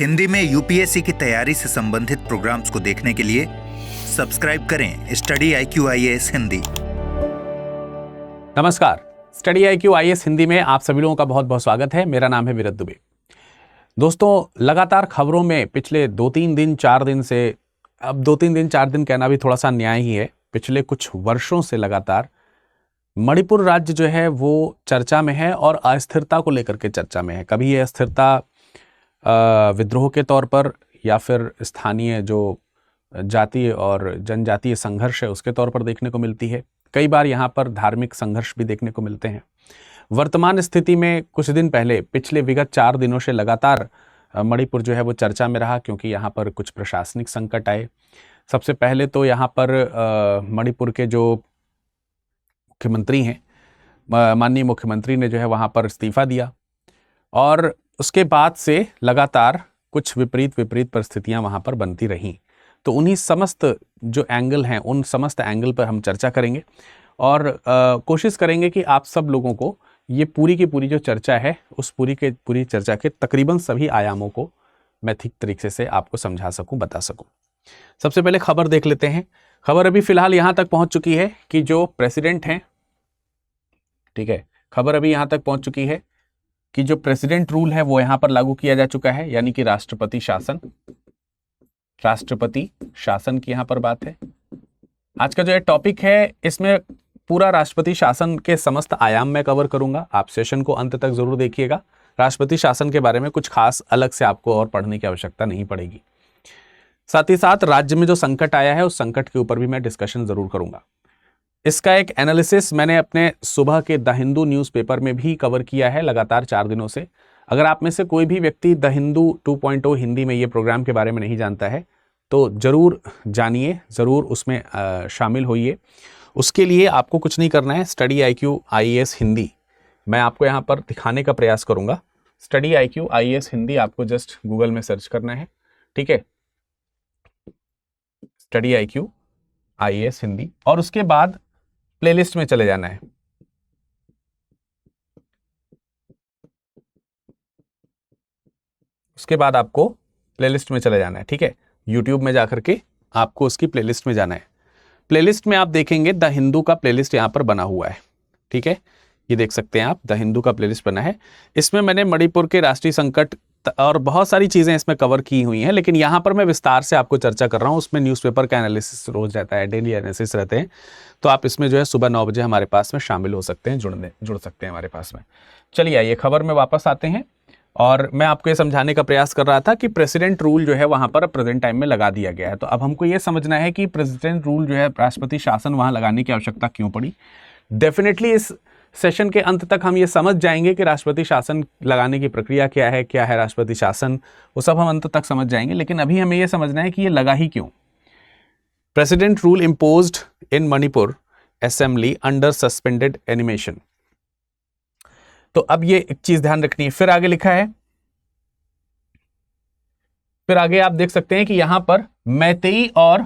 हिंदी में यूपीएससी की तैयारी से संबंधित प्रोग्राम्स को देखने के लिए सब्सक्राइब करें स्टडी IQ IAS हिंदी। नमस्कार, स्टडी IQ IAS हिंदी में आप सभी लोगों का बहुत बहुत स्वागत है। मेरा नाम है विरत दुबे। दोस्तों, लगातार खबरों में पिछले 2-3 दिन 4 दिन से, अब 2-3 दिन 4 दिन कहना भी थोड़ा सा अन्याय ही है, पिछले कुछ वर्षों से लगातार मणिपुर राज्य जो है वो चर्चा में है और अस्थिरता को लेकर के चर्चा में है। कभी ये अस्थिरता विद्रोह के तौर पर या फिर स्थानीय जो जातीय और जनजातीय संघर्ष है उसके तौर पर देखने को मिलती है। कई बार यहाँ पर धार्मिक संघर्ष भी देखने को मिलते हैं। वर्तमान स्थिति में कुछ दिन पहले पिछले विगत 4 दिनों से लगातार मणिपुर जो है वो चर्चा में रहा, क्योंकि यहाँ पर कुछ प्रशासनिक संकट आए। सबसे पहले तो यहाँ पर मणिपुर के जो मुख्यमंत्री हैं, माननीय मुख्यमंत्री ने जो है वहाँ पर इस्तीफा दिया और उसके बाद से लगातार कुछ विपरीत परिस्थितियां वहां पर बनती रहीं। तो उन्हीं समस्त जो एंगल हैं, उन समस्त एंगल पर हम चर्चा करेंगे और कोशिश करेंगे कि आप सब लोगों को ये पूरी की पूरी जो चर्चा है उस पूरी चर्चा के तकरीबन सभी आयामों को मैं ठीक तरीके से आपको समझा सकूं, बता सकूं। सबसे पहले खबर देख लेते हैं। खबर अभी फिलहाल यहां तक पहुंच चुकी है कि जो प्रेसिडेंट हैं, ठीक है, खबर अभी यहां तक पहुंच चुकी है कि जो प्रेसिडेंट रूल है वो यहां पर लागू किया जा चुका है, यानी कि राष्ट्रपति शासन की यहां पर बात है। आज का जो ये टॉपिक है इसमें पूरा राष्ट्रपति शासन के समस्त आयाम में कवर करूंगा। आप सेशन को अंत तक जरूर देखिएगा। राष्ट्रपति शासन के बारे में कुछ खास अलग से आपको और पढ़ने की आवश्यकता नहीं पड़ेगी। साथ ही साथ राज्य में जो संकट आया है उस संकट के ऊपर भी मैं डिस्कशन जरूर करूंगा। इसका एक एनालिसिस मैंने अपने सुबह के द हिंदू न्यूज़पेपर में भी कवर किया है लगातार 4 दिनों से। अगर आप में से कोई भी व्यक्ति द हिंदू 2.0 हिंदी में ये प्रोग्राम के बारे में नहीं जानता है तो ज़रूर जानिए, ज़रूर उसमें शामिल होइए। उसके लिए आपको कुछ नहीं करना है। स्टडी IQ IAS हिंदी मैं आपको यहाँ पर दिखाने का प्रयास करूँगा। स्टडी IQ IAS हिंदी आपको जस्ट गूगल में सर्च करना है, ठीक है, स्टडी IQ IAS हिंदी, और उसके बाद प्लेलिस्ट में चले जाना है। उसके बाद आपको प्लेलिस्ट में चले जाना है, ठीक है। YouTube में जाकर के आपको उसकी प्लेलिस्ट में जाना है। प्लेलिस्ट में आप देखेंगे द हिंदू का प्लेलिस्ट यहां पर बना हुआ है, ठीक है, ये देख सकते हैं आप, द हिंदू का प्लेलिस्ट बना है। इसमें मैंने मणिपुर के राष्ट्रीय संकट और बहुत सारी चीजें इसमें कवर की हुई हैं, लेकिन यहां पर मैं विस्तार से आपको चर्चा कर रहा हूं। उसमें न्यूज़पेपर का एनालिसिस रोज रहता है, डेली एनालिसिस रहते हैं, तो आप इसमें जो है सुबह 9 बजे हमारे पास में शामिल हो सकते हैं, जुड़ सकते हैं हमारे पास में। चलिए आइए खबर में वापस आते हैं। और मैं आपको ये समझाने का प्रयास कर रहा था कि प्रेसिडेंट रूल जो है वहां पर प्रेजेंट टाइम में लगा दिया गया है। तो अब हमको ये समझना है कि प्रेसिडेंट रूल जो है, राष्ट्रपति शासन, वहां लगाने की आवश्यकता क्यों पड़ी। डेफिनेटली इस सेशन के अंत तक हम ये समझ जाएंगे कि राष्ट्रपति शासन लगाने की प्रक्रिया क्या है राष्ट्रपति शासन, वो सब हम अंत तक समझ जाएंगे। लेकिन अभी हमें यह समझना है कि ये लगा ही क्यों। प्रेसिडेंट रूल इम्पोज्ड इन Manipur assembly under suspended animation. तो अब ये एक चीज ध्यान रखनी है। फिर आगे लिखा है, फिर आगे आप देख सकते हैं कि यहां पर मैतेई और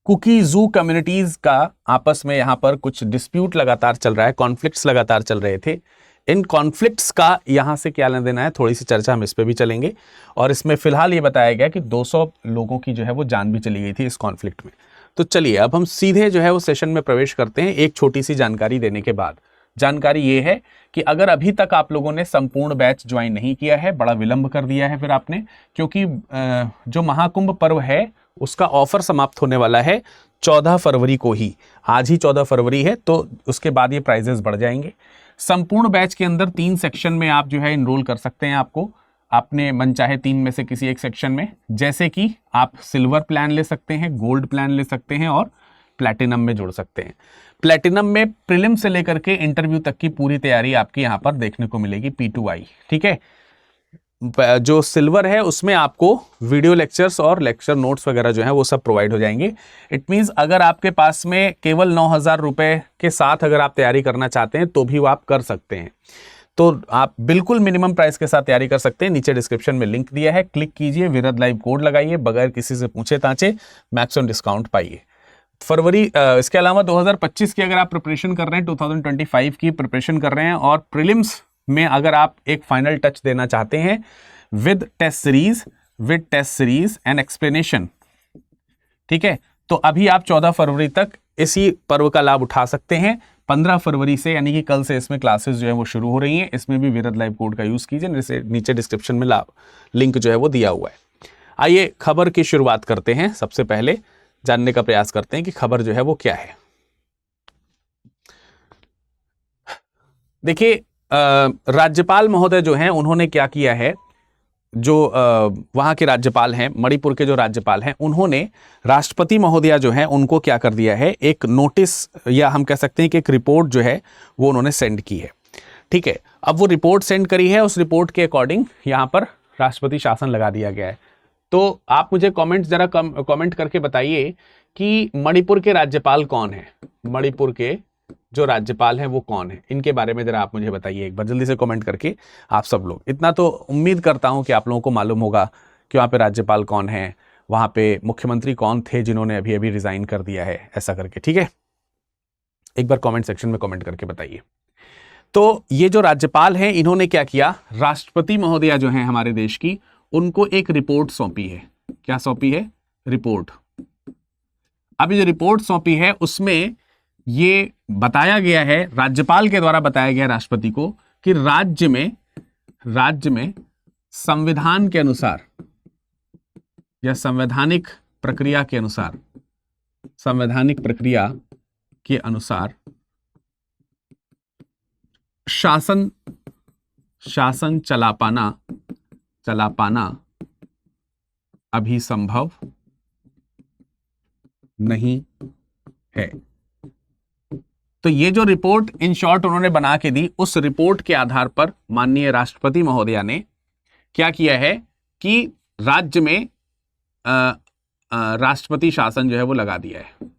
कुकी-जू कम्युनिटीज का आपस में यहां पर कुछ डिस्प्यूट लगातार चल रहा है, कॉन्फ्लिक्ट्स लगातार चल रहे थे। इन कॉन्फ्लिक्ट्स का यहां से क्या लेना देना है, थोड़ी सी चर्चा हम इस पे भी चलेंगे। और इसमें फिलहाल ये बताया गया कि 200 लोगों की जो है वो जान भी चली गई थी इस कॉन्फ्लिक्ट में। तो चलिए अब हम सीधे जो है वो सेशन में प्रवेश करते हैं, एक छोटी सी जानकारी देने के बाद। जानकारी ये है कि अगर अभी तक आप लोगों ने संपूर्ण बैच ज्वाइन नहीं किया है, बड़ा विलंब कर दिया है फिर आपने, क्योंकि जो महाकुंभ पर्व है उसका ऑफर समाप्त होने वाला है 14 फरवरी को ही। आज ही 14 फरवरी है, तो उसके बाद ये प्राइजेस बढ़ जाएंगे। संपूर्ण बैच के अंदर 3 सेक्शन में आप जो है इनरोल कर सकते हैं। आपको आपने मन चाहे 3 में से किसी एक सेक्शन में, जैसे कि आप सिल्वर प्लान ले सकते हैं, गोल्ड प्लान ले सकते हैं और प्लैटिनम में जुड़ सकते हैं। प्लैटिनम में प्रीलिम से लेकर के इंटरव्यू तक की पूरी तैयारी आपकी यहां पर देखने को मिलेगी, P2I, ठीक है। जो सिल्वर है उसमें आपको वीडियो लेक्चर्स और लेक्चर नोट्स वगैरह जो है वो सब प्रोवाइड हो जाएंगे। इट मींस अगर आपके पास में केवल 9,000 रुपए के साथ अगर आप तैयारी करना चाहते हैं तो भी वो आप कर सकते हैं। तो आप बिल्कुल मिनिमम प्राइस के साथ तैयारी कर सकते हैं। नीचे डिस्क्रिप्शन में लिंक दिया है, क्लिक कीजिए, विरद लाइव कोड लगाइए, बगैर किसी से पूछे ताछे मैक्सिमम डिस्काउंट पाइए। फरवरी इसके अलावा 2025 की अगर आप प्रिपरेशन कर रहे हैं, 2025 की प्रिपरेशन कर रहे हैं और प्रीलिम्स में अगर आप एक फाइनल टच देना चाहते हैं with test series and explanation. ठीक है, तो अभी आप 14 फरवरी तक इसी पर्व का लाभ उठा सकते हैं। 15 फरवरी से यानी कि कल से इसमें क्लासेस जो है वो शुरू हो रही हैं। इसमें भी विरद लाइव कोड का यूज कीजिए, जैसे नीचे डिस्क्रिप्शन में लिंक जो है वो दिया हुआ है। आइए खबर की शुरुआत करते हैं। सबसे पहले जानने का प्रयास करते हैं कि खबर जो है वो क्या है। देखिए, राज्यपाल महोदय जो हैं उन्होंने क्या किया है, जो वहाँ के राज्यपाल हैं, मणिपुर के जो राज्यपाल हैं, उन्होंने राष्ट्रपति महोदया जो हैं उनको क्या कर दिया है, एक नोटिस या हम कह सकते हैं कि एक रिपोर्ट जो है वो उन्होंने सेंड की है। ठीक है, अब वो रिपोर्ट सेंड करी है, उस रिपोर्ट के अकॉर्डिंग यहाँ पर राष्ट्रपति शासन लगा दिया गया है। तो आप मुझे जरा कमेंट करके बताइए कि मणिपुर के राज्यपाल कौन है, मणिपुर के जो राज्यपाल हैं वो कौन है, इनके बारे में जरा आप मुझे बताइए एक बार जल्दी से कमेंट करके। आप सब लोग, इतना तो उम्मीद करता हूं कि आप लोगों को मालूम होगा कि वहाँ पे राज्यपाल कौन है, वहाँ पे मुख्यमंत्री कौन थे जिन्होंने अभी अभी रिजाइन कर दिया है, ऐसा करके। ठीक है, एक बार कमेंट सेक्शन में कमेंट करके बताइए। तो ये जो राज्यपाल हैं इन्होंने क्या किया, राष्ट्रपति महोदया जो है हमारे देश की, उनको एक रिपोर्ट सौंपी है। क्या सौंपी है? रिपोर्ट। अब ये जो रिपोर्ट सौंपी है उसमें ये बताया गया है, राज्यपाल के द्वारा बताया गया राष्ट्रपति को, कि राज्य में संविधान के अनुसार या संवैधानिक प्रक्रिया के अनुसार शासन चला पाना अभी संभव नहीं है। तो ये जो रिपोर्ट इन शॉर्ट उन्होंने बना के दी, उस रिपोर्ट के आधार पर माननीय राष्ट्रपति महोदया ने क्या किया है कि राज्य में राष्ट्रपति शासन जो है वो लगा दिया है।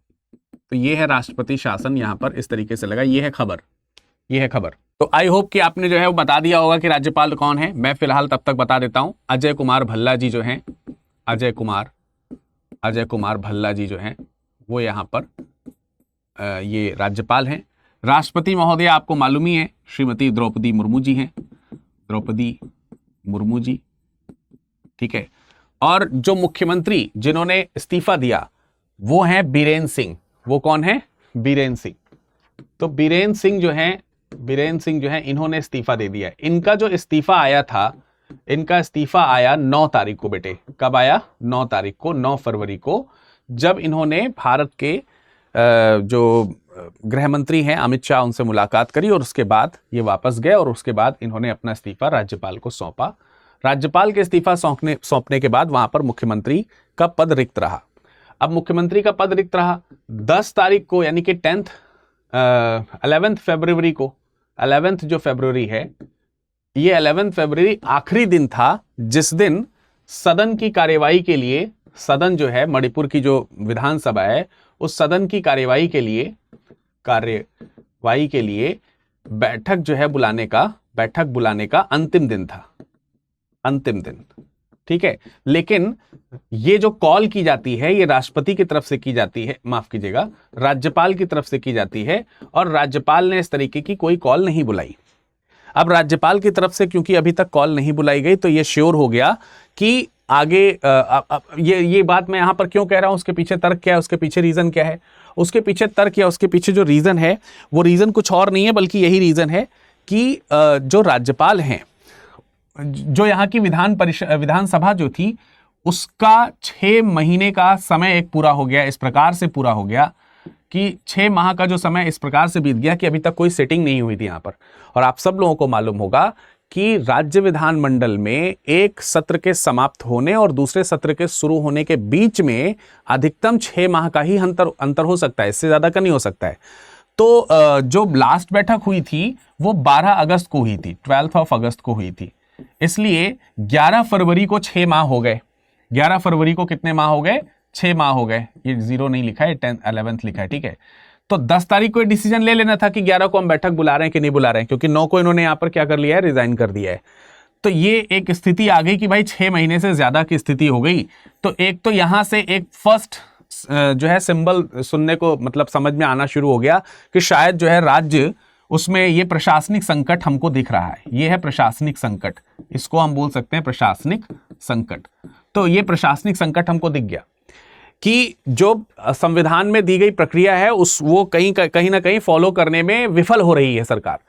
तो ये है राष्ट्रपति शासन, यहां पर इस तरीके से लगा। ये है खबर। तो आई होप कि आपने जो है वो बता दिया होगा कि राज्यपाल कौन है। मैं फिलहाल तब तक बता देता हूं। अजय कुमार भल्ला जी जो हैं, अजय कुमार भल्ला जी जो हैं वो यहाँ पर ये राज्यपाल हैं। राष्ट्रपति महोदया आपको मालूम ही है, श्रीमती द्रौपदी मुर्मू जी हैं, ठीक है। और जो मुख्यमंत्री जिन्होंने इस्तीफा दिया वो हैं बीरेन सिंह। वो कौन है? बीरेन सिंह। तो बीरेन सिंह जो हैं इन्होंने इस्तीफा दे दिया है। इनका जो इस्तीफा आया था, इनका इस्तीफा आया 9 तारीख को। बेटे कब आया? 9 तारीख को, 9 फरवरी को, जब इन्होंने भारत के जो गृह मंत्री हैं अमित शाह, उनसे मुलाकात करी और उसके बाद ये वापस गए और उसके बाद इन्होंने अपना इस्तीफा राज्यपाल को सौंपा। राज्यपाल के इस्तीफा सौंपने के बाद वहां पर मुख्यमंत्री का पद रिक्त रहा। अब मुख्यमंत्री का पद रिक्त रहा 10 तारीख को, यानी कि 11 फरवरी को, 11 जो फरवरी है, ये 11 फरवरी आखिरी दिन था जिस दिन सदन की कार्यवाही के लिए, सदन जो है मणिपुर की जो विधानसभा है, उस सदन की कार्यवाही के लिए बैठक जो है बैठक बुलाने का अंतिम दिन था, अंतिम दिन। ठीक है, लेकिन ये जो कॉल की जाती है ये राष्ट्रपति की तरफ से की जाती है, माफ कीजिएगा, राज्यपाल की तरफ से की जाती है, और राज्यपाल ने इस तरीके की कोई कॉल नहीं बुलाई। अब राज्यपाल की तरफ से क्योंकि अभी तक कॉल नहीं बुलाई गई, तो ये श्योर हो गया कि आगे ये बात मैं यहां पर क्यों कह रहा हूं, उसके पीछे तर्क क्या है, उसके पीछे रीजन क्या है, उसके पीछे तर्क या उसके पीछे जो रीजन है वो रीजन कुछ और नहीं है बल्कि यही रीजन है कि जो राज्यपाल हैं, जो यहाँ की विधानसभा जो थी उसका 6 महीने का समय एक पूरा हो गया, इस प्रकार से पूरा हो गया कि 6 माह का जो समय इस प्रकार से बीत गया कि अभी तक कोई सेटिंग नहीं हुई थी यहाँ पर। और आप सब लोगों को मालूम होगा कि राज्य विधानमंडल में एक सत्र के समाप्त होने और दूसरे सत्र के शुरू होने के बीच में अधिकतम 6 माह का ही अंतर हो सकता है, इससे ज्यादा का नहीं हो सकता है। तो जो लास्ट बैठक हुई थी वो 12 अगस्त को हुई थी, 12 अगस्त को हुई थी। इसलिए 11 फरवरी को 6 माह हो गए। 11 फरवरी को कितने माह हो गए? 6 माह हो गए। ये 0 नहीं लिखा है, 11th लिखा है, ठीक है। तो 10 तारीख को डिसीजन ले लेना था कि 11 को हम बैठक बुला रहे हैं कि नहीं बुला रहे हैं, क्योंकि 9 को इन्होंने यहां पर क्या कर लिया है, रिजाइन कर दिया है। तो ये एक स्थिति आ गई कि भाई 6 महीने से ज्यादा की स्थिति हो गई। तो एक तो यहां से एक फर्स्ट जो है सिंबल सुनने को, मतलब समझ में आना शुरू हो गया कि शायद जो है राज्य उसमें ये प्रशासनिक संकट हमको दिख रहा है। ये है प्रशासनिक संकट, इसको हम बोल सकते हैं प्रशासनिक संकट। तो ये प्रशासनिक संकट हमको दिख गया कि जो संविधान में दी गई प्रक्रिया है वो कहीं ना कहीं फॉलो करने में विफल हो रही है सरकार।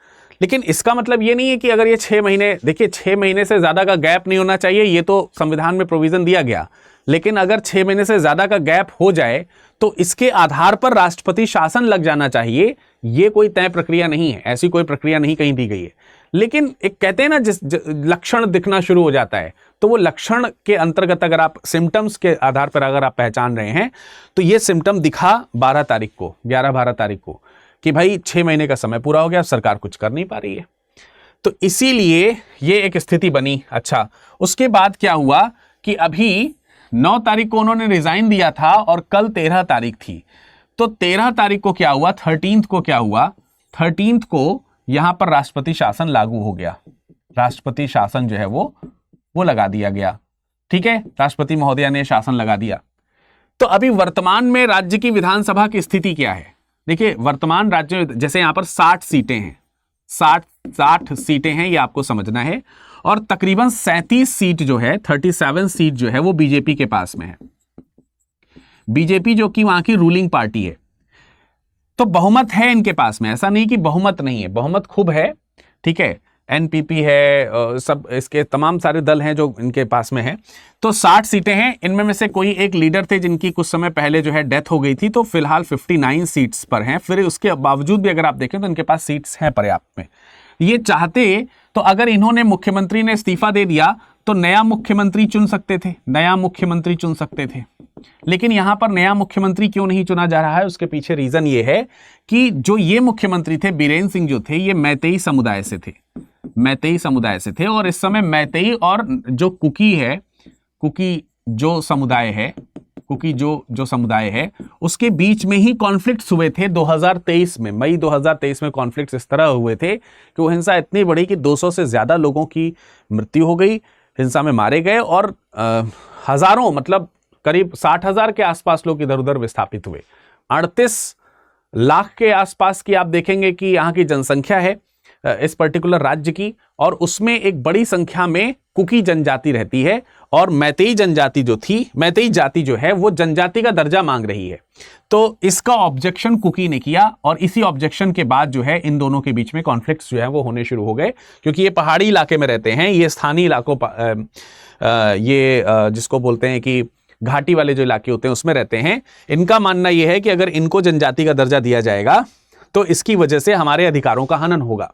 लेकिन इसका मतलब ये नहीं है कि अगर ये 6 महीने, देखिए 6 महीने से ज्यादा का गैप नहीं होना चाहिए, ये तो संविधान में प्रोविजन दिया गया। लेकिन अगर 6 महीने से ज्यादा का गैप हो जाए तो इसके आधार पर राष्ट्रपति शासन लग जाना चाहिए, ये कोई तय प्रक्रिया नहीं है, ऐसी कोई प्रक्रिया नहीं कहीं दी गई है। लेकिन एक कहते हैं ना, जिस लक्षण दिखना शुरू हो जाता है, तो वो लक्षण के अंतर्गत अगर आप सिम्टम्स के आधार पर अगर आप पहचान रहे हैं, तो ये सिम्टम दिखा 12 तारीख को, 11-12 तारीख को, कि भाई 6 महीने का समय पूरा हो गया, सरकार कुछ कर नहीं पा रही है। तो इसीलिए ये एक स्थिति बनी। अच्छा, उसके बाद क्या हुआ कि अभी 9 तारीख को उन्होंने रिजाइन दिया था और कल 13 तारीख थी। तो 13 तारीख को क्या हुआ, 13th को क्या हुआ, 13th को यहां पर राष्ट्रपति शासन लागू हो गया। राष्ट्रपति शासन जो है वो लगा दिया गया। ठीक है, राष्ट्रपति महोदया ने शासन लगा दिया। तो अभी वर्तमान में राज्य की विधानसभा की स्थिति क्या है? देखिए, वर्तमान राज्य में जैसे यहां पर 60 सीटें हैं, 60 सीटें हैं, ये आपको समझना है। और तकरीबन 37 सीट जो है, 37 सीट जो है वो बीजेपी के पास में है। बीजेपी जो कि वहां की रूलिंग पार्टी है, तो बहुमत है इनके पास में, ऐसा नहीं कि बहुमत नहीं है, बहुमत खूब है। ठीक है, एनपीपी है, सब इसके तमाम सारे दल हैं जो इनके पास में है। तो 60 सीटें हैं। इनमें में से कोई एक लीडर थे जिनकी कुछ समय पहले जो है डेथ हो गई थी, तो फिलहाल 59 सीट्स पर हैं। फिर उसके बावजूद भी अगर आप देखें तो इनके पास सीट्स हैं पर्याप्त में। ये चाहते तो अगर इन्होंने, मुख्यमंत्री ने इस्तीफा दे दिया तो नया मुख्यमंत्री चुन सकते थे, नया मुख्यमंत्री चुन सकते थे। लेकिन यहां पर नया मुख्यमंत्री क्यों नहीं चुना जा रहा है, उसके पीछे रीजन ये है कि जो ये मुख्यमंत्री थे, बीरेन सिंह जो थे, ये मैतेई समुदाय से थे, मैतेई समुदाय से थे। और इस समय मैतेई और जो कुकी है, कुकी जो समुदाय है, कुकी जो समुदाय है, उसके बीच में ही कॉन्फ्लिक्ट्स हुए थे 2023 में, मई 2023 में कॉन्फ्लिक्ट्स इस तरह हुए थे कि वो हिंसा इतनी बड़ी कि 200 से ज्यादा लोगों की मृत्यु हो गई, हिंसा में मारे गए, और हजारों, मतलब करीब 60,000 के आसपास लोग इधर उधर विस्थापित हुए। 38 लाख के आसपास की आप देखेंगे कि यहाँ की जनसंख्या है इस पर्टिकुलर राज्य की, और उसमें एक बड़ी संख्या में कुकी जनजाति रहती है। और मैतेई जनजाति जो थी, मैतेई जाति जो है वो जनजाति का दर्जा मांग रही है। तो इसका ऑब्जेक्शन कुकी ने किया, और इसी ऑब्जेक्शन के बाद जो है इन दोनों के बीच में कॉन्फ्लिक्ट्स जो है वो होने शुरू हो गए, क्योंकि ये पहाड़ी इलाके में रहते हैं, ये स्थानीय इलाकों, ये जिसको बोलते हैं कि घाटी वाले जो इलाके होते हैं उसमें रहते हैं। इनका मानना यह है कि अगर इनको जनजाति का दर्जा दिया जाएगा तो इसकी वजह से हमारे अधिकारों का हनन होगा।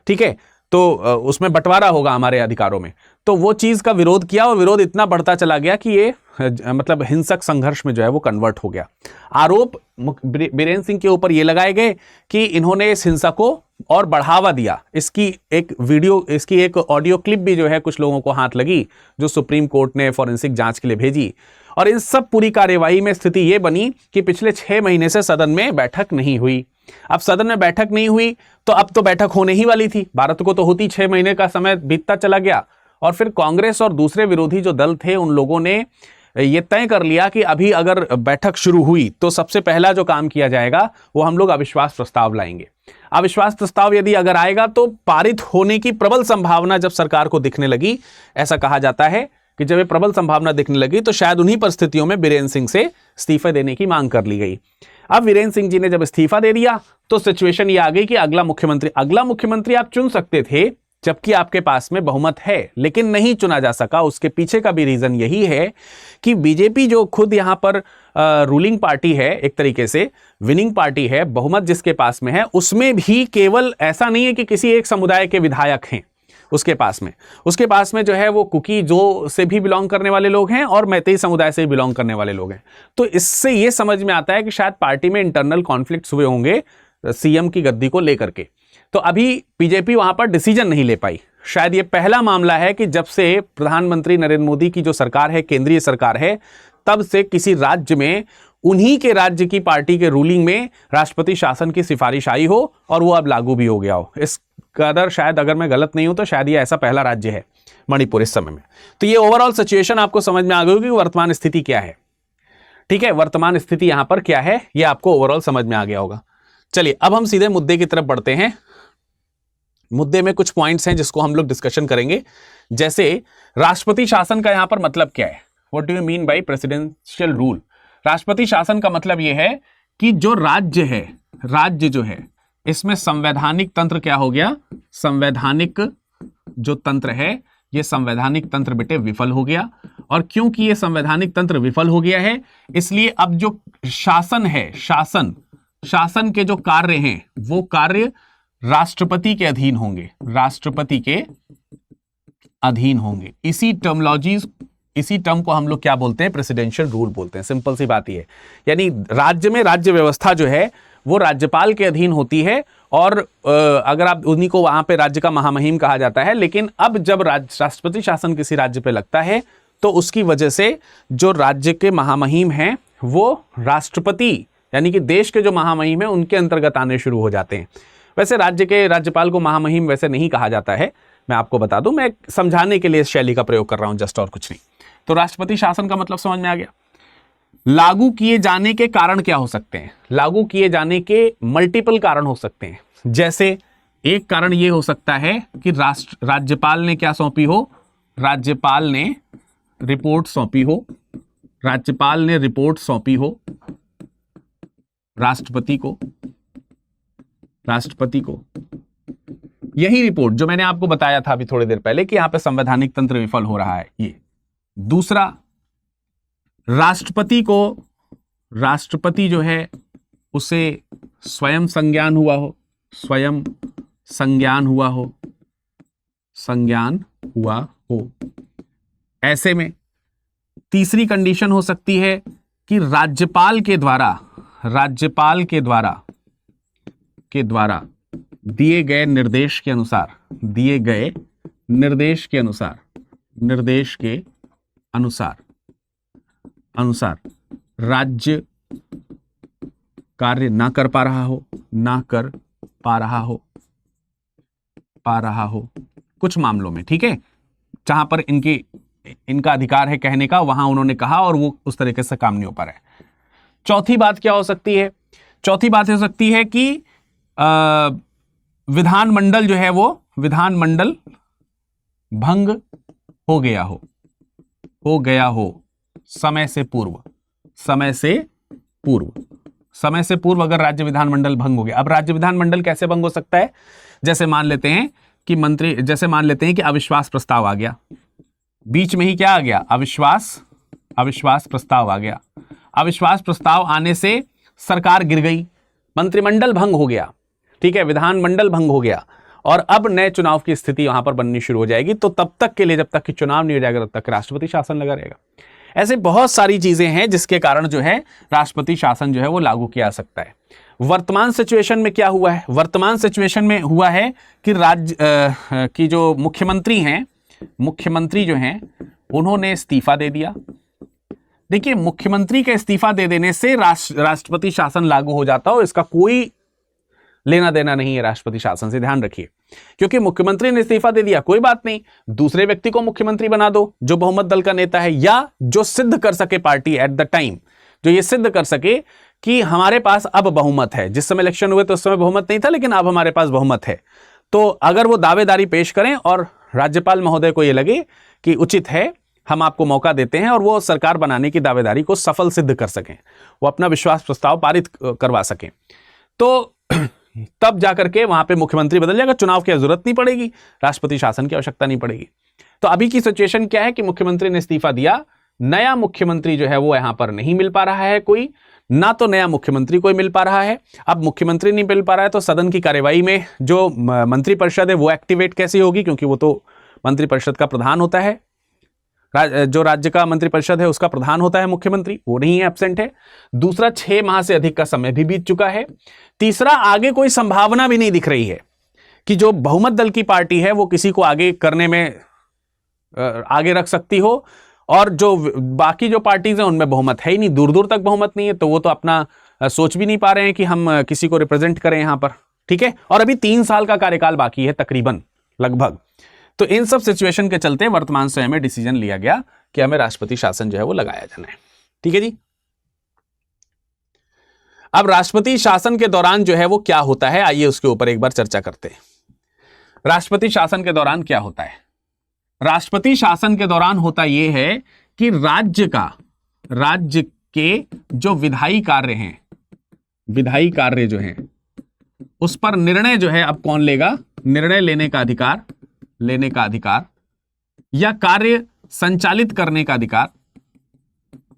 ठीक है, तो उसमें बंटवारा होगा हमारे अधिकारों में। तो वो चीज का विरोध किया, और विरोध इतना बढ़ता चला गया कि ये मतलब हिंसक संघर्ष में जो है वो कन्वर्ट हो गया। आरोप बीरेन सिंह के ऊपर ये लगाए गए कि इन्होंने इस हिंसा को और बढ़ावा दिया। इसकी एक वीडियो, इसकी एक ऑडियो क्लिप भी जो है कुछ लोगों को हाथ लगी, जो सुप्रीम कोर्ट ने फॉरेंसिक जांच के लिए भेजी। और इन सब पूरी कार्यवाही में स्थिति ये बनी कि पिछले 6 महीने से सदन में बैठक नहीं हुई। अब सदन में बैठक नहीं हुई तो अब तो बैठक होने ही वाली थी, भारत को तो होती, 6 महीने का समय बीतता चला गया। और फिर कांग्रेस और दूसरे विरोधी जो दल थे उन लोगों ने ये तय कर लिया कि अभी अगर बैठक शुरू हुई तो सबसे पहला जो काम किया जाएगा वो हम लोग अविश्वास प्रस्ताव लाएंगे। अविश्वास प्रस्ताव यदि अगर आएगा तो पारित होने की प्रबल संभावना जब सरकार को दिखने लगी, ऐसा कहा जाता है कि जब ये प्रबल संभावना दिखने लगी तो शायद उन्हीं परिस्थितियों में बीरेन सिंह से इस्तीफा देने की मांग कर ली गई। अब बीरेन सिंह जी ने जब इस्तीफा दे दिया तो सिचुएशन ये आ गई कि अगला मुख्यमंत्री आप चुन सकते थे, जबकि आपके पास में बहुमत है, लेकिन नहीं चुना जा सका। उसके पीछे का भी रीजन यही है कि बीजेपी जो खुद यहां पर रूलिंग पार्टी है, एक तरीके से विनिंग पार्टी है, बहुमत जिसके पास में है, उसमें भी केवल ऐसा नहीं है कि किसी एक समुदाय के विधायक हैं उसके पास में जो है वो कुकी जो से भी बिलोंग करने वाले लोग हैं और मैतेई समुदाय से बिलोंग करने वाले लोग हैं। तो इससे ये समझ में आता है कि शायद पार्टी में इंटरनल कॉन्फ्लिक्ट्स हुए होंगे सीएम की गद्दी को लेकर के। तो अभी बीजेपी वहां पर डिसीजन नहीं ले पाई। शायद ये पहला मामला है कि जब से प्रधानमंत्री नरेंद्र मोदी की जो सरकार है, केंद्रीय सरकार है, तब से किसी राज्य में उन्हीं के राज्य की पार्टी के रूलिंग में राष्ट्रपति शासन की सिफारिश आई हो और वो अब लागू भी हो गया हो। इस कदर शायद, अगर मैं गलत नहीं हूं तो शायद ये ऐसा पहला राज्य है मणिपुर इस समय में। तो ये ओवरऑल सिचुएशन आपको समझ में आ गई होगी, वर्तमान स्थिति क्या है। ठीक है, वर्तमान स्थिति यहां पर क्या है ये आपको ओवरऑल समझ में आ गया होगा। चलिए अब हम सीधे मुद्दे की तरफ बढ़ते हैं। मुद्दे में कुछ पॉइंट्स हैं जिसको हम लोग डिस्कशन करेंगे। जैसे राष्ट्रपति शासन का यहां पर मतलब क्या है, what do you mean by presidential rule. राष्ट्रपति शासन का मतलब यह है कि जो राज्य है, राज्य जो है इसमें संवैधानिक तंत्र क्या हो गया, संवैधानिक जो तंत्र है ये संवैधानिक तंत्र बेटे विफल हो गया। और क्योंकि ये संवैधानिक तंत्र विफल हो गया है इसलिए अब जो शासन है, शासन के जो कार्य हैं वो कार्य राष्ट्रपति के अधीन होंगे, राष्ट्रपति के अधीन होंगे। इसी टर्म को हम लोग क्या बोलते हैं, प्रेसिडेंशियल रूल बोलते हैं। सिंपल सी बात ये है, यानी राज्य में राज्य व्यवस्था जो है वो राज्यपाल के अधीन होती है और अगर आप उन्हीं को वहां पे राज्य का महामहिम कहा जाता है। लेकिन अब जब राष्ट्रपति शासन किसी राज्य पे लगता है तो उसकी वजह से जो राज्य के महामहिम हैं वो राष्ट्रपति यानी कि देश के जो महामहिम हैं उनके अंतर्गत आने शुरू हो जाते हैं। वैसे राज्य के राज्यपाल को महामहिम वैसे नहीं कहा जाता है, मैं आपको बता दूं, मैं समझाने के लिए इस शैली का प्रयोग कर रहा हूं जस्ट, और कुछ नहीं। तो राष्ट्रपति शासन का मतलब समझ में आ गया। लागू किए जाने के कारण क्या हो सकते हैं, लागू किए जाने के मल्टीपल कारण हो सकते हैं। जैसे एक कारण यह हो सकता है कि राज्यपाल ने क्या सौंपी हो, राज्यपाल ने रिपोर्ट सौंपी हो, राज्यपाल ने रिपोर्ट सौंपी हो राष्ट्रपति को, यही रिपोर्ट जो मैंने आपको बताया था अभी थोड़ी देर पहले कि यहां पे संवैधानिक तंत्र विफल हो रहा है ये। दूसरा, राष्ट्रपति जो है उसे स्वयं संज्ञान हुआ हो। ऐसे में तीसरी कंडीशन हो सकती है कि राज्यपाल के द्वारा दिए गए निर्देश के अनुसार राज्य कार्य ना कर पा रहा हो कुछ मामलों में, ठीक है, जहां पर इनका अधिकार है कहने का, वहां उन्होंने कहा और वो उस तरीके से काम नहीं हो पा रहा है। चौथी बात क्या हो सकती है, चौथी बात हो सकती है कि विधानमंडल जो है वो विधानमंडल भंग हो गया हो समय से पूर्व अगर राज्य विधानमंडल भंग हो गया। अब राज्य विधानमंडल कैसे भंग हो सकता है, जैसे मान लेते हैं कि अविश्वास प्रस्ताव आ गया, बीच में ही क्या आ गया, अविश्वास प्रस्ताव आ गया। अविश्वास प्रस्ताव आने से सरकार गिर गई, मंत्रिमंडल भंग हो गया, ठीक है, विधानमंडल भंग हो गया और अब नए चुनाव की स्थिति वहां पर बननी शुरू हो जाएगी। तो तब तक के लिए, जब तक कि चुनाव नहीं हो जाएगा, तब तक राष्ट्रपति शासन लगा रहेगा। ऐसे बहुत सारी चीजें हैं जिसके कारण जो है राष्ट्रपति शासन जो है वो लागू किया जा सकता है। वर्तमान सिचुएशन में क्या हुआ है, वर्तमान सिचुएशन में हुआ है कि राज्य की जो मुख्यमंत्री जो हैं उन्होंने इस्तीफा दे दिया। देखिए, मुख्यमंत्री के इस्तीफा दे देने से राष्ट्रपति शासन लागू हो जाता हो, इसका कोई लेना देना नहीं है राष्ट्रपति शासन से, ध्यान रखिए। क्योंकि मुख्यमंत्री ने इस्तीफा दे दिया, कोई बात नहीं, दूसरे व्यक्ति को मुख्यमंत्री बना दो जो बहुमत दल का नेता है, या जो सिद्ध कर सके पार्टी एट द टाइम, जो ये सिद्ध कर सके कि हमारे पास अब बहुमत है। जिस समय इलेक्शन हुए तो उस समय बहुमत नहीं था, लेकिन अब हमारे पास बहुमत है। तो अगर वो दावेदारी पेश करें और राज्यपाल महोदय को ये लगे कि उचित है, हम आपको मौका देते हैं, और वो सरकार बनाने की दावेदारी को सफल सिद्ध कर सकें, वो अपना विश्वास प्रस्ताव पारित करवा सकें, तो तब जाकर के वहां पे मुख्यमंत्री बदल जाएगा, चुनाव की जरूरत नहीं पड़ेगी, राष्ट्रपति शासन की आवश्यकता नहीं पड़ेगी। तो अभी की सिचुएशन क्या है कि मुख्यमंत्री ने इस्तीफा दिया, नया मुख्यमंत्री जो है वो यहां पर नहीं मिल पा रहा है, कोई ना तो नया मुख्यमंत्री कोई मिल पा रहा है। अब मुख्यमंत्री नहीं मिल पा रहा है तो सदन की कार्यवाही में जो मंत्रिपरिषद है वो एक्टिवेट कैसे होगी, क्योंकि वो तो मंत्रिपरिषद का प्रधान होता है, जो राज्य का मंत्रिपरिषद है उसका प्रधान होता है मुख्यमंत्री, वो नहीं है, एब्सेंट है। दूसरा, 6 माह से अधिक का समय भी बीत चुका है। तीसरा, आगे कोई संभावना भी नहीं दिख रही है कि जो बहुमत दल की पार्टी है वो किसी को आगे करने में आगे रख सकती हो, और जो बाकी जो पार्टीज हैं उनमें बहुमत है ही नहीं, दूर दूर तक बहुमत नहीं है, तो वो तो अपना सोच भी नहीं पा रहे हैं कि हम किसी को रिप्रेजेंट करें यहां पर, ठीक है। और अभी 3 साल का कार्यकाल बाकी है तकरीबन, लगभग। तो इन सब सिचुएशन के चलते वर्तमान समय में डिसीजन लिया गया कि हमें राष्ट्रपति शासन जो है वो लगाया जाना है, ठीक है जी। अब राष्ट्रपति शासन के दौरान जो है वो क्या होता है, आइए उसके ऊपर एक बार चर्चा करते हैं। राष्ट्रपति शासन के दौरान क्या होता है? राष्ट्रपति शासन के दौरान होता यह है कि राज्य के जो विधायी कार्य हैं, विधायी कार्य जो हैं, उस पर निर्णय जो है अब कौन लेगा? निर्णय लेने का अधिकार या कार्य संचालित करने का अधिकार,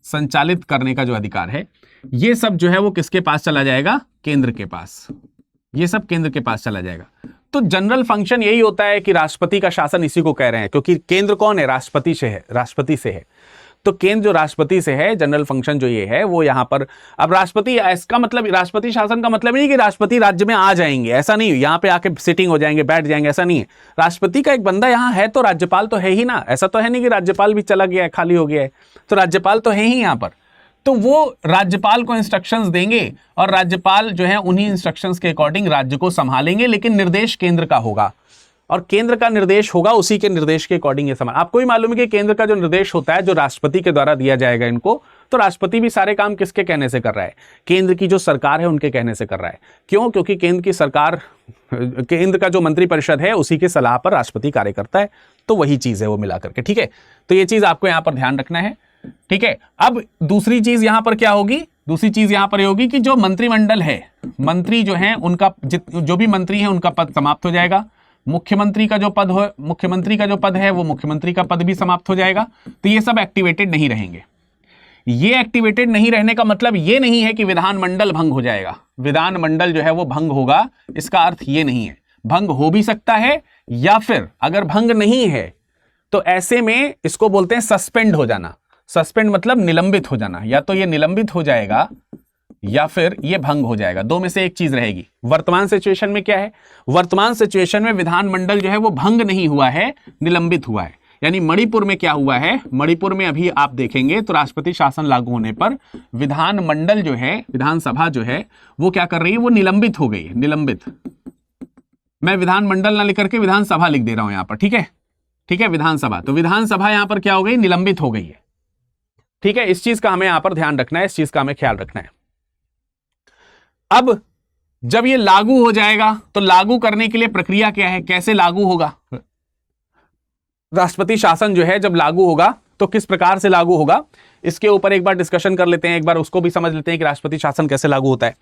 संचालित करने का जो अधिकार है, ये सब जो है वो किसके पास चला जाएगा? केंद्र के पास। ये सब केंद्र के पास चला जाएगा। तो जनरल फंक्शन यही होता है कि राष्ट्रपति का शासन इसी को कह रहे हैं, क्योंकि केंद्र कौन है? राष्ट्रपति से है। तो केंद्र जो राष्ट्रपति से है, जनरल फंक्शन जो ये है वो यहां पर। अब राष्ट्रपति, इसका मतलब राष्ट्रपति शासन का मतलब नहीं कि राष्ट्रपति राज्य में आ जाएंगे, ऐसा नहीं, यहां पे आके सिटिंग हो जाएंगे, बैठ जाएंगे, ऐसा नहीं है। राष्ट्रपति का एक बंदा यहां है तो राज्यपाल तो है ही ना, ऐसा तो है नहीं कि राज्यपाल भी चला गया है, खाली हो गया है, तो राज्यपाल तो है ही यहां पर। तो वो राज्यपाल को इंस्ट्रक्शंस देंगे और राज्यपाल जो है उन्हीं इंस्ट्रक्शंस के अकॉर्डिंग राज्य को संभालेंगे, लेकिन निर्देश केंद्र का होगा और केंद्र का निर्देश होगा, उसी के निर्देश के अकॉर्डिंग ये संभाल। आपको ही मालूम है कि केंद्र का जो निर्देश होता है जो राष्ट्रपति के द्वारा दिया जाएगा इनको, तो राष्ट्रपति भी सारे काम किसके कहने से कर रहा है? केंद्र की जो सरकार है उनके कहने से कर रहा है। क्यों? क्योंकि केंद्र की सरकार, केंद्र का जो मंत्रिपरिषद है उसी के सलाह पर राष्ट्रपति कार्य करता है। तो वही चीज है वो मिला करके, ठीक है। तो ये चीज आपको यहां पर ध्यान रखना है, ठीक है। अब दूसरी चीज यहां पर क्या होगी? दूसरी चीज यहां पर होगी कि जो मंत्रिमंडल है, मंत्री जो है उनका, जो भी मंत्री है उनका पद समाप्त हो जाएगा। मुख्यमंत्री का जो पद है वो मुख्यमंत्री का पद भी समाप्त हो जाएगा। तो ये सब एक्टिवेटेड नहीं रहेंगे। ये एक्टिवेटेड नहीं रहने का मतलब ये नहीं है कि विधानमंडल भंग हो जाएगा, विधानमंडल जो है वो भंग होगा, इसका अर्थ ये नहीं है। भंग हो भी सकता है, या फिर अगर भंग नहीं है तो ऐसे में इसको बोलते हैं सस्पेंड हो जाना। सस्पेंड मतलब निलंबित हो जाना, या तो ये निलंबित हो जाएगा या फिर ये भंग हो जाएगा, दो में से एक चीज रहेगी। वर्तमान सिचुएशन में क्या है? वर्तमान सिचुएशन में विधानमंडल जो है वो भंग नहीं हुआ है, निलंबित हुआ है। यानी मणिपुर में क्या हुआ है? मणिपुर में अभी आप देखेंगे तो राष्ट्रपति शासन लागू होने पर विधानमंडल जो है, विधानसभा जो है वो क्या कर रही है? वो निलंबित हो गई है, निलंबित। मैं विधानमंडल ना लिख करके विधानसभा लिख दे रहा हूं यहां पर, ठीक है, ठीक है, विधानसभा। तो विधानसभा यहां पर क्या हो गई? निलंबित हो गई है, ठीक है। इस चीज का हमें यहां पर ध्यान रखना है, इस चीज का हमें ख्याल रखना है। अब जब ये लागू हो जाएगा तो लागू करने के लिए प्रक्रिया क्या है? कैसे लागू होगा? राष्ट्रपति शासन जो है जब लागू होगा तो किस प्रकार से लागू होगा, इसके ऊपर एक बार डिस्कशन कर लेते हैं, एक बार उसको भी समझ लेते हैं कि राष्ट्रपति शासन कैसे लागू होता है।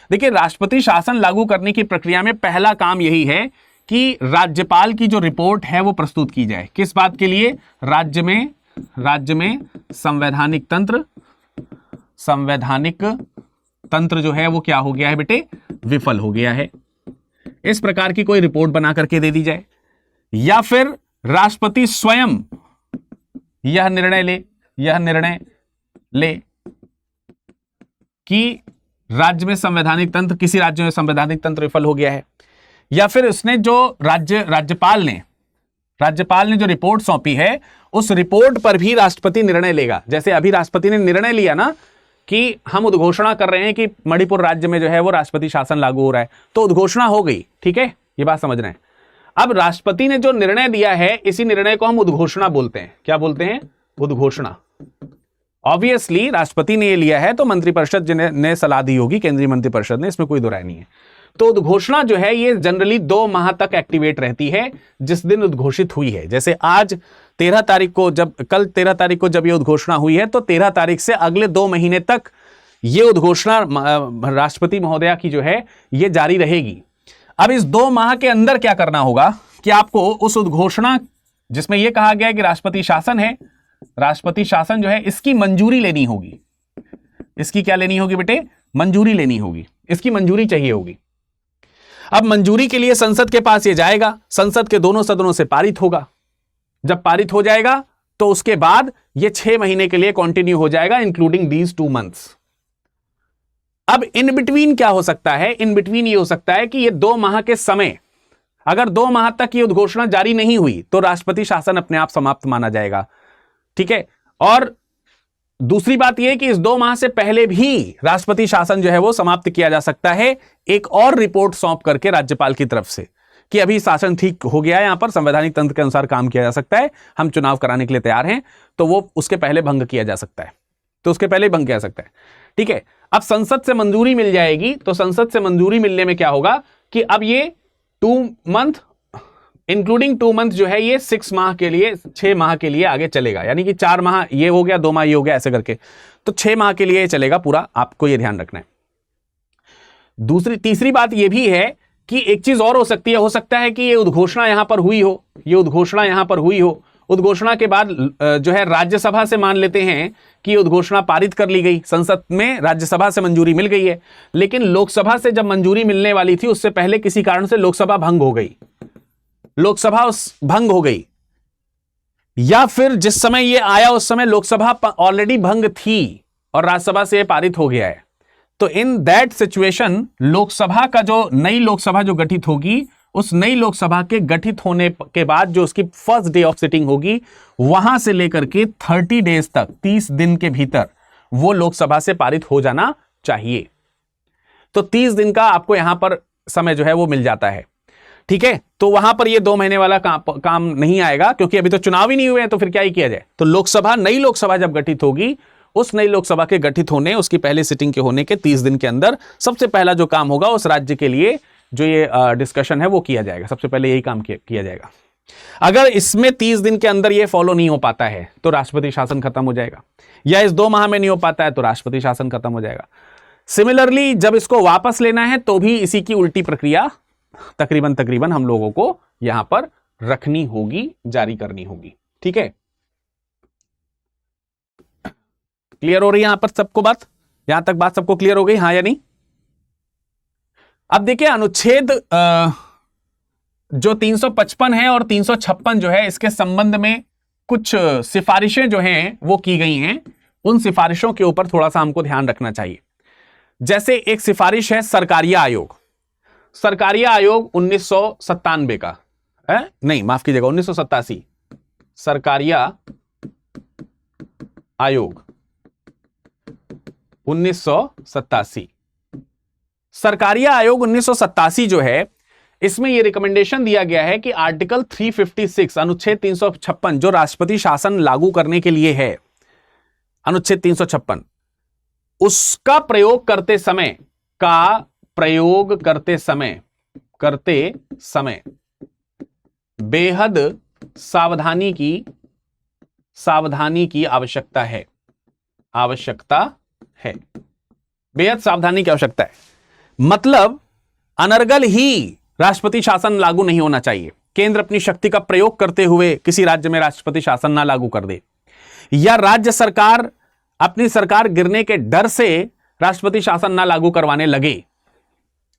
देखिए, राष्ट्रपति शासन लागू करने की प्रक्रिया में पहला काम यही है कि राज्यपाल की जो रिपोर्ट है वो प्रस्तुत की जाए। किस बात के लिए? राज्य में संवैधानिक तंत्र जो है वो क्या हो गया है बेटे? विफल हो गया है। इस प्रकार की कोई रिपोर्ट बना करके दे दी जाए, या फिर राष्ट्रपति स्वयं यह निर्णय ले कि राज्य में संवैधानिक तंत्र, किसी राज्य में संवैधानिक तंत्र विफल हो गया है, या फिर उसने जो राज्यपाल ने जो रिपोर्ट सौंपी है उस रिपोर्ट पर भी राष्ट्रपति निर्णय लेगा। जैसे अभी राष्ट्रपति ने निर्णय लिया ना कि हम उद्घोषणा कर रहे हैं कि मणिपुर राज्य में जो है वो राष्ट्रपति शासन लागू हो रहा है, तो उद्घोषणा हो गई, ठीक है, ये बात समझ रहे हैं। अब राष्ट्रपति ने जो निर्णय दिया है, इसी निर्णय को हम उद्घोषणा बोलते हैं। क्या बोलते हैं? उद्घोषणा। ऑब्वियसली राष्ट्रपति ने ये लिया है तो मंत्रिपरिषद ने सलाह दी होगी, केंद्रीय मंत्रिपरिषद ने, इसमें कोई दो राय नहीं है। तो उद्घोषणा जो है ये जनरली 2 माह तक एक्टिवेट रहती है जिस दिन उद्घोषित हुई है। जैसे आज 13 तारीख को, कल 13 तारीख को जब ये उद्घोषणा हुई है तो 13 तारीख से अगले 2 महीने तक ये उद्घोषणा राष्ट्रपति महोदया की जो है ये जारी रहेगी। अब इस 2 माह के अंदर क्या करना होगा कि आपको उस उद्घोषणा, जिसमें यह कहा गया है कि राष्ट्रपति शासन है, राष्ट्रपति शासन जो है इसकी मंजूरी लेनी होगी। इसकी क्या लेनी होगी बेटे? मंजूरी लेनी होगी, इसकी मंजूरी चाहिए होगी। अब मंजूरी के लिए संसद के पास ये जाएगा, संसद के दोनों सदनों से पारित होगा। जब पारित हो जाएगा तो उसके बाद ये 6 महीने के लिए कंटिन्यू हो जाएगा, इंक्लूडिंग दीज 2 मंथ्स। अब इन बिटवीन क्या हो सकता है? इन बिटवीन ये हो सकता है कि ये 2 माह के समय, अगर 2 माह तक ये उद्घोषणा जारी नहीं हुई तो राष्ट्रपति शासन अपने आप समाप्त माना जाएगा, ठीक है। और दूसरी बात यह कि इस 2 माह से पहले भी राष्ट्रपति शासन जो है वो समाप्त किया जा सकता है, एक और रिपोर्ट सौंप करके राज्यपाल की तरफ से कि अभी शासन ठीक हो गया है, यहां पर संवैधानिक तंत्र के अनुसार काम किया जा सकता है, हम चुनाव कराने के लिए तैयार हैं, तो वो उसके पहले भंग किया जा सकता है, तो उसके पहले भंग किया जा सकता है, ठीक है। अब संसद से मंजूरी मिल जाएगी, तो संसद से मंजूरी मिलने में क्या होगा कि अब ये 2 मंथ इंक्लूडिंग 2 मंथ जो है ये 6 माह के लिए, 6 माह के लिए आगे चलेगा, यानी कि 4 माह ये हो गया, 2 माह ये हो गया, ऐसे करके तो 6 माह के लिए चलेगा पूरा, आपको ये ध्यान रखना है। तीसरी बात ये भी है कि एक चीज और हो सकता है कि ये उद्घोषणा यहां पर हुई हो, ये उद्घोषणा यहां पर हुई हो, उद्घोषणा के बाद जो है राज्यसभा से मान लेते हैं कि उद्घोषणा पारित कर ली गई, संसद में राज्यसभा से मंजूरी मिल गई है, लेकिन लोकसभा से जब मंजूरी मिलने वाली थी उससे पहले किसी कारण से लोकसभा भंग हो गई, लोकसभा भंग हो गई, या फिर जिस समय ये आया उस समय लोकसभा ऑलरेडी भंग थी और राज्यसभा से पारित हो गया है। तो इन दैट सिचुएशन लोकसभा का जो नई लोकसभा जो गठित होगी, उस नई लोकसभा के गठित होने के बाद जो उसकी फर्स्ट डे ऑफ सिटिंग होगी, वहां से लेकर के 30 डेज तक, 30 दिन के भीतर वो लोकसभा से पारित हो जाना चाहिए। तो 30 दिन का आपको यहां पर समय जो है वो मिल जाता है, ठीक है। तो वहां पर ये 2 महीने वाला काम नहीं आएगा, क्योंकि अभी तो चुनाव ही नहीं हुए हैं, तो फिर क्या ही किया जाए। तो लोकसभा, नई लोकसभा जब गठित होगी, उस नई लोकसभा के गठित होने, उसकी पहले सिटिंग के होने के 30 दिन के अंदर सबसे पहला जो काम होगा उस राज्य के लिए, जो ये डिस्कशन है वो किया जाएगा, सबसे पहले यही काम किया जाएगा। अगर इसमें 30 दिन के अंदर ये फॉलो नहीं हो पाता है तो राष्ट्रपति शासन खत्म हो जाएगा, या इस 2 माह में नहीं हो पाता है तो राष्ट्रपति शासन खत्म हो जाएगा। सिमिलरली जब इसको वापस लेना है तो भी इसी की उल्टी प्रक्रिया तकरीबन हम लोगों को यहां पर रखनी होगी, जारी करनी होगी, ठीक है। क्लियर हो रही है यहां पर सबको बात? यहां तक बात सबको क्लियर हो गई, हाँ या नहीं? अब देखिए अनुच्छेद जो 355 है और 356 जो है, इसके संबंध में कुछ सिफारिशें जो हैं वो की गई हैं। उन सिफारिशों के ऊपर थोड़ा सा हमको ध्यान रखना चाहिए। जैसे एक सिफारिश है सरकारिया आयोग। सरकारिया आयोग 1997 का है, नहीं माफ कीजिएगा 1987। सरकारिया आयोग 1987। सरकारिया आयोग 1987 जो है, इसमें यह रिकमेंडेशन दिया गया है कि आर्टिकल 356 अनुच्छेद 356 जो राष्ट्रपति शासन लागू करने के लिए है, अनुच्छेद 356, उसका प्रयोग करते समय बेहद सावधानी की आवश्यकता है। बेहद सावधानी की आवश्यकता है, मतलब अनर्गल ही राष्ट्रपति शासन लागू नहीं होना चाहिए। केंद्र अपनी शक्ति का प्रयोग करते हुए किसी राज्य में राष्ट्रपति शासन ना लागू कर दे, या राज्य सरकार अपनी सरकार गिरने के डर से राष्ट्रपति शासन ना लागू करवाने लगे,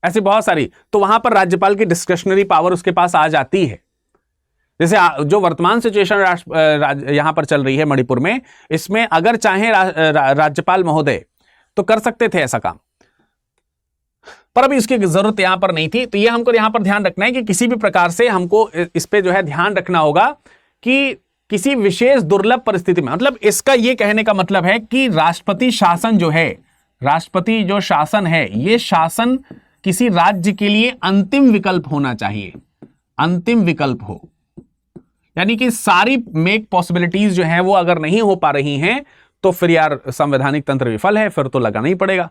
ऐसी बहुत सारी। तो वहां पर राज्यपाल की डिस्क्रिशनरी पावर उसके पास आ जाती है। जैसे जो वर्तमान सिचुएशन यहां पर चल रही है मणिपुर में, इसमें अगर चाहे राज्यपाल महोदय तो कर सकते थे ऐसा काम, पर अभी इसकी जरूरत यहां पर नहीं थी। तो ये हमको यहां पर ध्यान रखना है कि किसी भी प्रकार से हमको इस पे जो है ध्यान रखना होगा कि किसी विशेष दुर्लभ परिस्थिति में, मतलब इसका ये कहने का मतलब है कि राष्ट्रपति शासन जो है, राष्ट्रपति जो शासन है, ये शासन किसी राज्य के लिए अंतिम विकल्प होना चाहिए, अंतिम विकल्प हो। यानी कि सारी मेक पॉसिबिलिटीज जो है वो अगर नहीं हो पा रही हैं तो फिर यार संवैधानिक तंत्र विफल है, फिर तो लगाना ही पड़ेगा।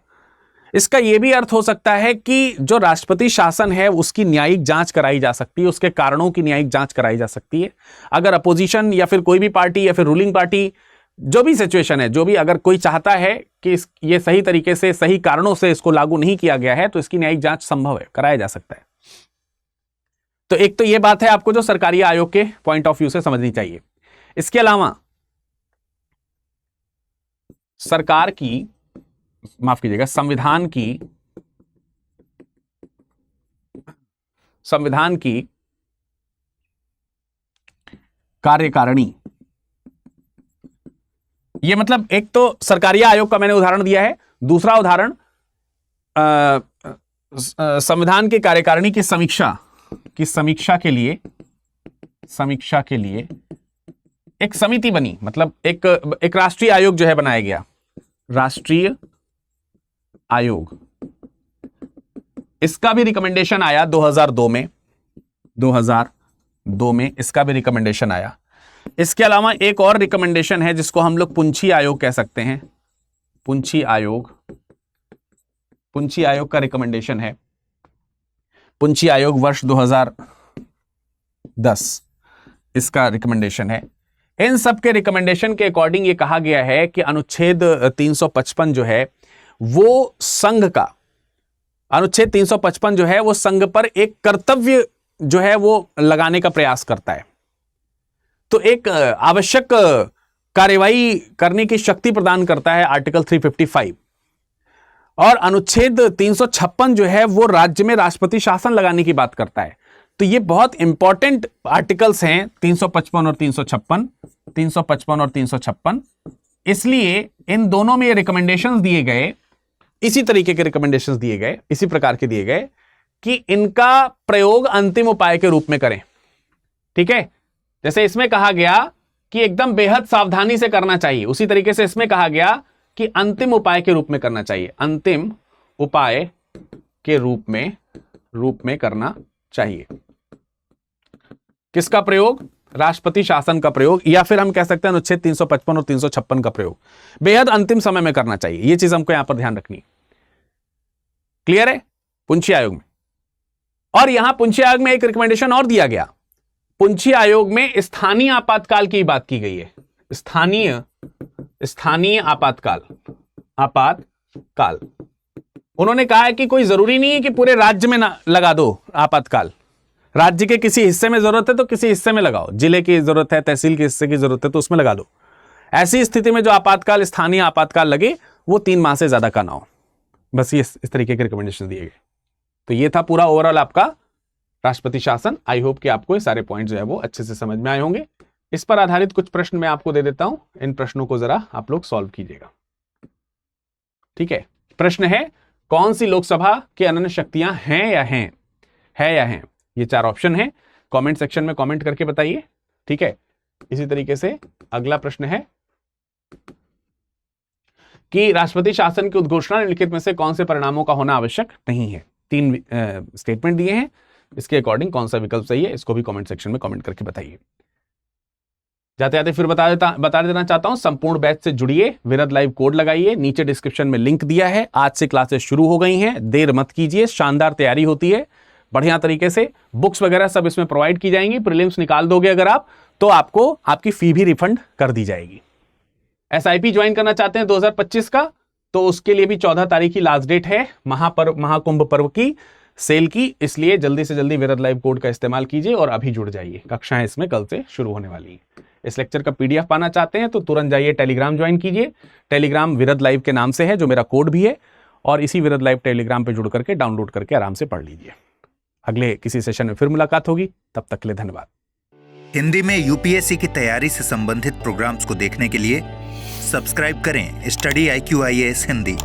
इसका यह भी अर्थ हो सकता है कि जो राष्ट्रपति शासन है उसकी न्यायिक जांच कराई जा सकती है, उसके कारणों की न्यायिक जांच कराई जा सकती है। अगर अपोजिशन या फिर कोई भी पार्टी या फिर रूलिंग पार्टी, जो भी सिचुएशन है, जो भी अगर कोई चाहता है कि ये सही तरीके से सही कारणों से इसको लागू नहीं किया गया है, तो इसकी न्यायिक जांच संभव है, कराया जा सकता है। तो एक तो यह बात है आपको जो सरकारी आयोग के पॉइंट ऑफ व्यू से समझनी चाहिए। इसके अलावा सरकार की, माफ कीजिएगा, संविधान की कार्यकारिणी, ये मतलब एक तो सरकारी आयोग का मैंने उदाहरण दिया है, दूसरा उदाहरण संविधान की कार्यकारिणी की समीक्षा के लिए एक समिति बनी, मतलब एक राष्ट्रीय आयोग जो है बनाया गया, राष्ट्रीय आयोग। इसका भी रिकमेंडेशन आया 2002 में इसका भी रिकमेंडेशन आया। इसके अलावा एक और रिकमेंडेशन है जिसको हम लोग पुंछी आयोग कह सकते हैं। पुंछी आयोग का रिकमेंडेशन है। पुंछी आयोग वर्ष 10 इसका रिकमेंडेशन है। इन सब के रिकमेंडेशन के अकॉर्डिंग ये कहा गया है कि अनुच्छेद 355 जो है वो संघ का, अनुच्छेद 355 जो है वो संघ पर एक कर्तव्य जो है वो लगाने का प्रयास करता है, तो एक आवश्यक कार्यवाही करने की शक्ति प्रदान करता है आर्टिकल 355। और अनुच्छेद 356 जो है वो राज्य में राष्ट्रपति शासन लगाने की बात करता है। तो ये बहुत इंपॉर्टेंट आर्टिकल्स हैं 355 और 356, 355 और 356। इसलिए इन दोनों में ये रिकमेंडेशंस दिए गए, इसी तरीके के रिकमेंडेशंस दिए गए, इसी प्रकार के दिए गए कि इनका प्रयोग अंतिम उपाय के रूप में करें। ठीक है, जैसे इसमें कहा गया कि एकदम बेहद सावधानी से करना चाहिए, उसी तरीके से इसमें कहा गया कि अंतिम उपाय के रूप में करना चाहिए, अंतिम उपाय के रूप में करना चाहिए। किसका प्रयोग? राष्ट्रपति शासन का प्रयोग, या फिर हम कह सकते हैं अनुच्छेद 355 और 356 का प्रयोग बेहद अंतिम समय में करना चाहिए। यह चीज हमको यहां पर ध्यान रखनी। क्लियर है? पुंछी आयोग में, और यहां पुंछी आयोग में एक रिकमेंडेशन और दिया गया। पुंछी आयोग में स्थानीय आपातकाल की बात की गई है। स्थानीय आपातकाल उन्होंने कहा है कि कोई जरूरी नहीं है कि पूरे राज्य में ना लगा दो आपातकाल। राज्य के किसी हिस्से में जरूरत है तो किसी हिस्से में लगाओ, जिले की जरूरत है, तहसील के हिस्से की जरूरत है तो उसमें लगा दो। ऐसी स्थिति में जो आपातकाल, स्थानीय आपातकाल लगे वो 3 माह से ज्यादा का ना हो। बस ये इस तरीके के रिकमेंडेशन दिए गए। तो ये था पूरा ओवरऑल आपका राष्ट्रपति शासन। आई होप कि आपको ये सारे पॉइंट जो है वो अच्छे से समझ में आए होंगे। इस पर आधारित कुछ प्रश्न मैं आपको दे देता हूं, इन प्रश्नों को जरा आप लोग सॉल्व कीजिएगा। ठीक है, प्रश्न है कौन सी लोकसभा की अनन्य शक्तियां हैं या हैं? ये 4 ऑप्शन है। कमेंट सेक्शन में कमेंट करके बताइए। ठीक है, इसी तरीके से अगला प्रश्न है कि राष्ट्रपति शासन की उद्घोषणा निम्नलिखित में से कौन से परिणामों का होना आवश्यक नहीं है? 3 स्टेटमेंट दिए हैं, इसके अकॉर्डिंग कौन सा विकल्प सही है, इसको भी कमेंट सेक्शन में कमेंट करके बताइए। जाते जाते फिर बता देना चाहता हूं, संपूर्ण बैच से जुड़िए, विरद लाइव कोड लगाइए, नीचे डिस्क्रिप्शन में लिंक दिया है। आज से क्लासेस शुरू हो गई हैं, देर मत कीजिए, शानदार तैयारी होती है बढ़िया तरीके से। बुक्स वगैरह सब इसमें प्रोवाइड की जाएंगी। प्रीलिम्स निकाल दोगे अगर आप, तो आपको आपकी फी भी रिफंड कर दी जाएगी। एसआईपी ज्वाइन करना चाहते हैं 2025 का, तो उसके लिए भी 14 तारीख की लास्ट डेट है महाकुंभ पर्व की सेल की। इसलिए जल्दी से जल्दी विरद लाइव कोड का इस्तेमाल कीजिए और अभी जुड़ जाइए। कक्षाएं इसमें कल से शुरू होने वाली हैं। इस लेक्चर का पीडीएफ पाना चाहते हैं तो तुरंत जाइए टेलीग्राम ज्वाइन कीजिए। टेलीग्राम विरद लाइव के नाम से है, जो मेरा कोड भी है, और इसी विरद लाइव टेलीग्राम पे जुड़ करके डाउनलोड करके आराम से पढ़ लीजिए। अगले किसी सेशन में फिर मुलाकात होगी, तब तक के लिए धन्यवाद। हिंदी में यूपीएससी की तैयारी से संबंधित प्रोग्राम्स को देखने के लिए सब्सक्राइब करें स्टडी IQ IAS हिंदी।